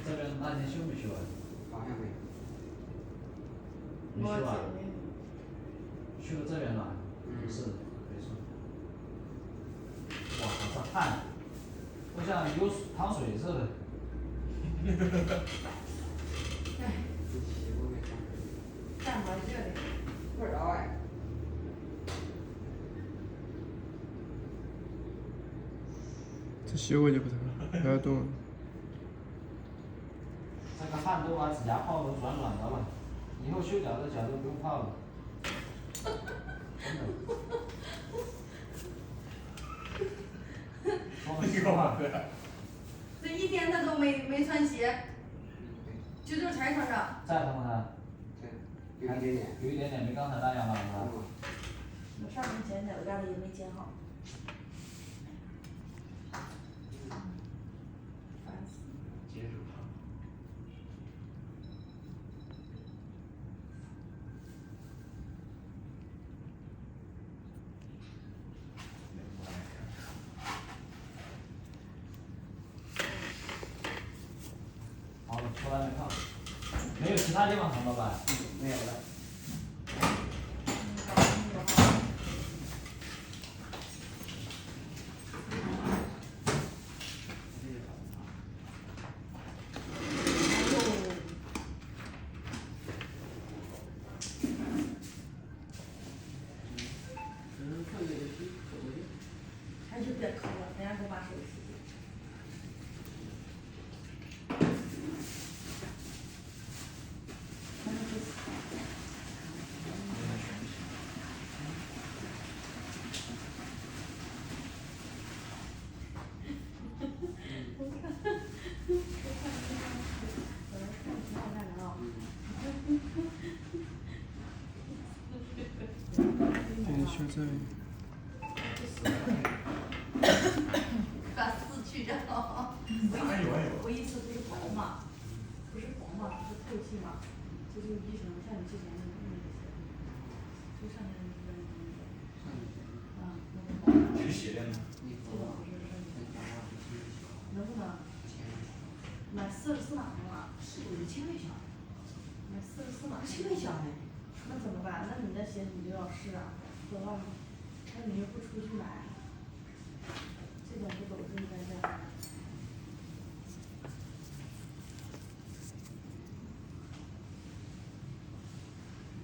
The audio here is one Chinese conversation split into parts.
这边那天修没修啊？好像没有。没修啊？修了这边了？是，没错。哇靠，这汗，都像有糖水似的。站到这里，不知道哎。这洗过就不疼了，不要动。这个汗都把指甲泡得软软的了，以后修脚的脚都不用泡了。真的。这一天他都没穿鞋，就这才穿上。再疼不疼？对，有一点点。有一点点，没刚才那样了，是吧？我上面剪脚丫子也没剪好。烦死。接受它。好了，出来没看？没有其他地方疼了吧？没有了。还是别抠了，人家给我把手洗了。给你修这里。把四去掉。我一次不是薄嘛，不是薄嘛，不是透气嘛，这就医生像你之前那个，就上面那个，啊，那个这鞋垫呢？这个不是能不能买44码的嘛？45轻微小，买44码轻微小的，那怎么办？那你那鞋你就要试啊，走了，那你又不出去买，这种不走就在这儿。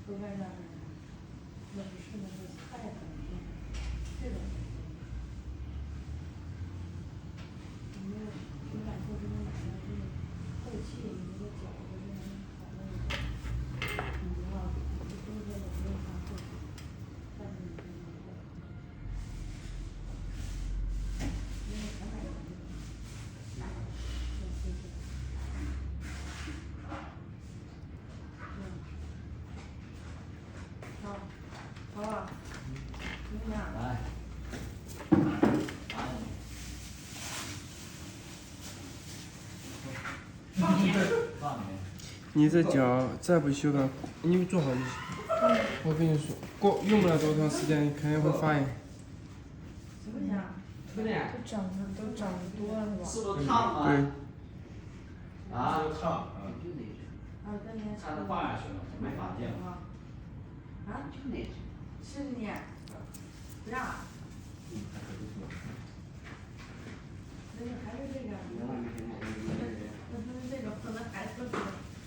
都在那儿，那不是那是带的，这种。你没有，你感受这种买的这个透气，你这个脚的这种好的你的话，你冬天也不用穿厚的，夏天你就能够。因为200多块钱。好，好吧，你俩。来。放里面。放里面。你这脚再不修的，你做好就行。我跟你说，用不了多长时间，你肯定会发炎。行不行？推脸。都长得多了是吧？是不是烫吗？对。啊？烫。啊，跟你。差点放下去了，没法定。啊？就那只。是你。不让。那就还是这个。那他们这种可能还是这个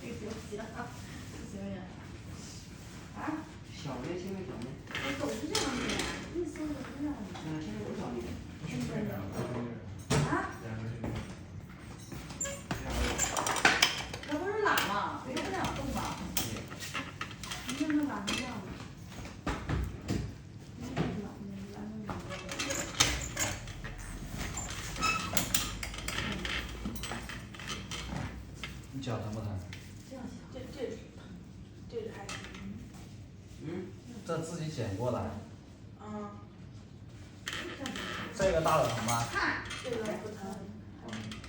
行不行？行不行？啊？小的轻微小的。我都是这样子的，一搜都是这样的。现在有小的。啊？那不是懒吗？我不想动吧？你怎么懒成这样的？你脚疼不疼？这样行，这是疼，这个还行。这自己剪过的。啊。这个大的疼吗？看这个不疼。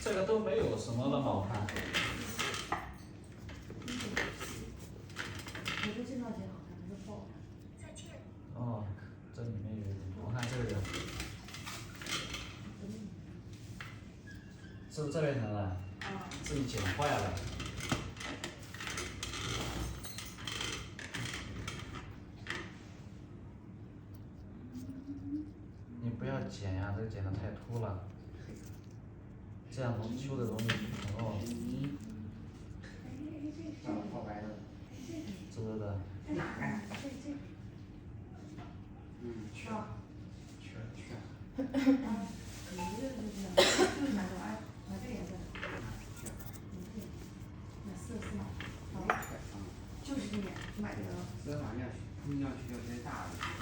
这个都没有什么那么好看。我说这套剪好看，他说不好看。哦，这里面有一点，我看这个。是不是这边疼的？啊。自己剪坏了。你不要剪呀，这个剪的太秃了，这样修的容易很哦。泡白的。是不是的？哪个？是吧？缺。你这个就是买个买这个颜色。买44码。好，就是这个，买这个。4码要需要大的。